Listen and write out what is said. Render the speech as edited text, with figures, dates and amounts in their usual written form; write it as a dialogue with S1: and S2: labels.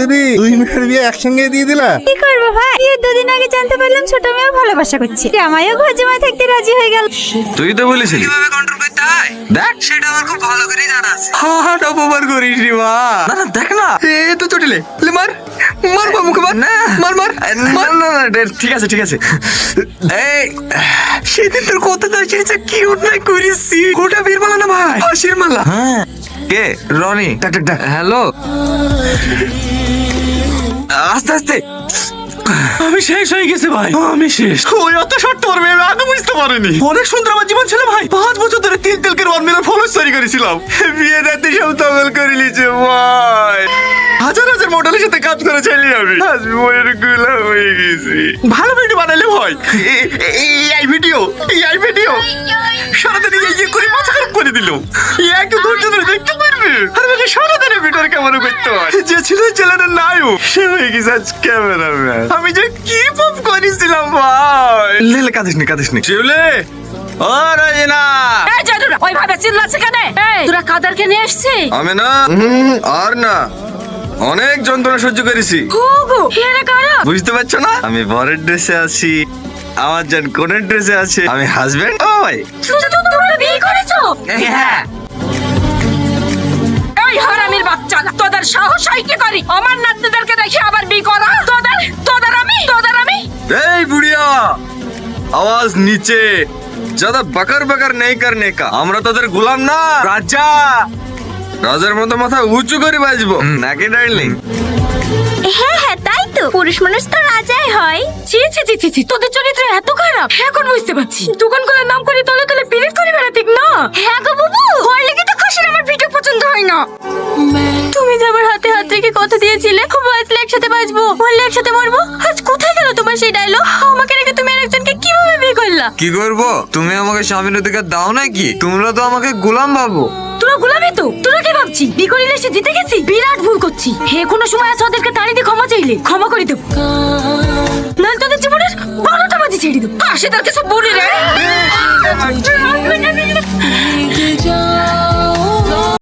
S1: দিদি, দুই মেয়ের বিয়ে একসঙ্গে দিয়ে দিলা?
S2: কি করবো ভাই, বিয়ের দুদিন আগে জানতে পারলাম ছোট মেয়েও ভালোবাসা করছে, আমায়ও ঘর জমায় থাকতে রাজি হয়ে গেল।
S3: তুই তো বলেছিলি
S4: কিভাবে কন্ট্রোল করতে হয়
S3: দেখ,
S4: সেটা আমার খুব ভালো করে জানা আছে।
S3: হাট অপমান করিস রে মা। না না দেখ না,
S4: এ তো চটিলে লে মার মার বাবুকে মার
S3: না
S4: মার মার
S3: না না না, ঠিক আছে ঠিক আছে। এই
S4: সেদিন তোর কত দাঁড়িয়েছে, কি অন্যায় করেছি। গোটা বীর মালা না ভাই, হাসির মালা।
S3: হ্যাঁ কে? রনি।
S4: ডাক ডাক ডাক।
S3: হ্যালো, আস্তে আস্তে।
S4: আমি শেষ হয়ে গেছে ভাই, আমি শেষ। ওই অত শর্ট পড়বে আমি আগে বুঝতে পারিনি। অনেক সুন্দর আমার জীবন ছিল ভাই, 5 বছর ধরে 3 তেলকের ওয়ান মিলিয়ন ফলোয়ার্স তৈরি করেছিলাম। বিয়ে রাতে সব তগল করে লিছে ভাই, হাজার হাজার মডেলের সাথে কাজ করে চাইলি আমি, আজ বইয়ের গুলা হয়ে গেছি। ভালো ভিডিও বানাইলে ভাই, এই ভিডিও সারাদিন এই করে মাথা খারাপ করে দিল। একটু ধৈর্য ধরে দেখতে পারবে, আর বাকি সারাদিন ভিডিওর ক্যামেরা করতে হয়। যে ছিল ছেলেটার নায়ক, সে হয়ে গেছে আজ ক্যামেরাম্যান। আমি যে কি পাপ করেছিলাম ভাই।
S3: লে কাঁদিস নি কাঁদিস নি।
S4: শিউলে, ও রাজিনা,
S5: এই জাদুরা ওইভাবে চিল্লাছে কেন? এই তোরা কাদেরকে নিয়ে এসেছি?
S3: আমি না আর না, অনেক যন্ত্রণা সহ্য করেছি।
S5: ওগো এরা কারা?
S3: বুঝতে পারছো না? আমি বরের ড্রেসে আছি, আমার জান কোনের ড্রেসে আছে, আমি হাজবেন্ড। ওই
S5: তোমরা বিয়ে করেছো?
S3: হ্যাঁ।
S5: এই হারামির বাচ্চা, তোদের সাহস হয় কি করি আমার নাতনিদেরকে দেখে আবার বিয়ে করা? তোদের আমি
S3: এই বুড়িয়া, আওয়াজ নিচে, ज्यादा बकर बकर नहीं करने का। আমরা তোদের গোলাম না, রাজা। রাজার মতো মাথা উঁচু করে বাজবো নাকি ডার্লিং?
S2: হ্যাঁ হ্যাঁ তাই তো, পুরুষ মানুষ তো রাজাই হয়।
S5: ছি ছি ছি ছি ছি, তোদের চরিত্র এত খারাপ, এখন বুঝতে পারছি। দোকান খোলার নাম করে তলে তলে পিরিত করে বেড়াতিক না।
S2: হ্যাঁ গো বুবু, ওর লেগে তো খুশির আমার ভিডিও পছন্দ হয় না। তুমি যে আমার হাতে হাত রেখে কথা দিয়েছিলে বাঁচলে একসাথে বাঁচবো, মরলে একসাথে মরবো, আজ কোথায় গেল তোমার সেই ডায়লগ? আমাকে রেখে তুমি আরেকজনকে কিভাবে বিয়ে করলা?
S3: কি করব? তুমি আমাকে স্বামীর অধিকার দাও নাকি? তোমরা তো আমাকে গোলাম ভাবো।
S5: তোরা গোলামি তো, তোরা কি ভাবছি বিয়ে করিলে সে জিতে গেছি? বিরাট ভুল করছি। হে কোনো সময় আছে ওদেরকে তাড়ি দিয়ে ক্ষমা চাইলে ক্ষমা করে দেবো, নাহলে তোদের জীবনের 12টা বাজি ছেড়ে দেবো। পাশে তার কিছু বলি রে।